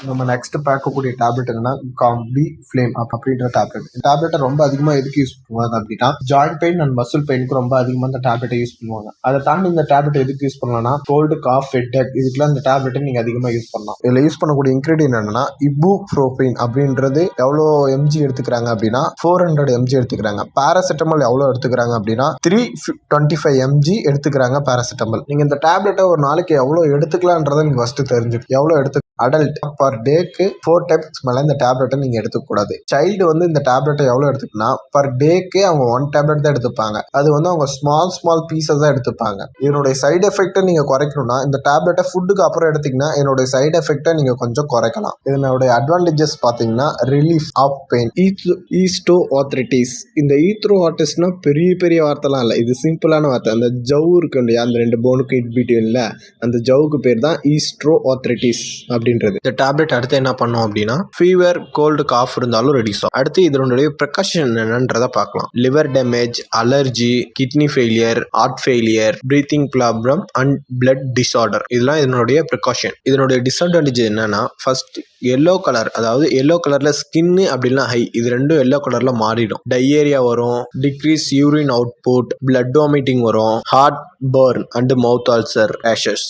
நம்ம நெக்ஸ்ட் பார்க்கக்கூடிய டேப்லெட் என்னன்னா காம்பி ஃபிளேம் அப்படின்ற டேப்லெட். இந்த டேப்லெட்டை ரொம்ப அதிகமாக எதுக்கு யூஸ் பண்ணுவாங்க அப்படின்னா ஜாயிண்ட் பெயின் அண்ட் மசில் பெயினுக்கு ரொம்ப அதிகமாக இந்த டேப்லெட்டை யூஸ் பண்ணுவாங்க. அதை தாண்டி இந்த டேப்லெட் எதுக்கு யூஸ் பண்ணலாம்னா கோல்டு, காஃப், ஹெட்டேக் இதுக்கெல்லாம் இந்த டேப்லெட்டை நீங்க அதிகமாக யூஸ் பண்ணலாம். இதில் யூஸ் பண்ணக்கூடிய இன்கிரீடியன்ட் என்னன்னா இபுப்ரோஃபைன் அப்படின்றது எவ்வளோ எம்ஜி எடுத்துக்கிறாங்க அப்படின்னா 400 எம்ஜி எடுத்துக்கிறாங்க. பாராசிட்டமால் எவ்வளோ எடுத்துக்கிறாங்க அப்படின்னா 325 எம்ஜி எடுத்துக்கிறாங்க பாராசிட்டமால். நீங்க இந்த டேப்லெட்டை ஒரு நாளைக்கு எவ்வளோ எடுத்துக்கலான்றதை நீங்க ஃபர்ஸ்ட் தெரிஞ்சுக்கணும். எவ்வளோ எடுத்து அடல்ட் பர் டேக்கு 4 டைம்ஸ் மேலே இந்த டேப்லெட்டை நீங்கள் எடுத்துக்கூடாது. சைல்டு வந்து இந்த டேப்லெட்டை எவ்வளோ எடுத்துக்கனா பர் டேக்கு அவங்க 1 டேப்லெட் தான் எடுத்துப்பாங்க. அது வந்து அவங்க ஸ்மால் பீசஸ் தான் எடுத்துப்பாங்க. இதனுடைய சைடு எஃபெக்டை நீங்கள் குறைக்கணும்னா இந்த டேப்லெட்டை ஃபுட்டுக்கு அப்புறம் எடுத்தீங்கன்னா என்னுடைய சைடு எஃபெக்டை நீங்கள் கொஞ்சம் குறைக்கலாம். இதனுடைய அட்வான்டேஜஸ் பார்த்தீங்கன்னா ரிலீஃப் ஆஃப் பெயின், ஈஸ்டோ ஆர்த்ரைட்டிஸ். இந்த ஈத்ரோ ஆர்டிஸ்ட்னா பெரிய வார்த்தைலாம் இல்லை, இது சிம்பிளான வார்த்தை. அந்த ஜவ்வு இருக்கு இல்லையா, அந்த 2 போனுக்கு இட்பிட்வீன்ல அந்த ஜவ்வுக்கு பேர் தான் ஈஸ்ட்ரோ ஆர்த்ரைட்டிஸ் அப்படின்றது. இந்த டேப்லெட் அடுத்து என்ன பண்ணும் அப்படின்னா ஃபீவர், கோல்டு, காஃப் இருந்தாலும் ரெடியூஸ் ஆகும். அடுத்து இதனுடைய ப்ரிகாஷன் என்னன்றதை பார்க்கலாம். Liver damage, allergy, kidney failure, heart failure, breathing problem and blood disorder, இதெல்லாம் இதனுடைய ப்ரிகாஷன். இதனுடைய டிஸ்அட்வான்டேஜ் என்னன்னா ஃபர்ஸ்ட் எல்லோ கலர், அதாவது எல்லோ கலர்ல ஸ்கின் அப்படின்னா ஹை, இது ரெண்டும் எல்லோ கலர்ல மாறிடும். டையேரியா வரும், decrease urine output, blood vomiting வரும், heartburn and mouth ulcer, rashes.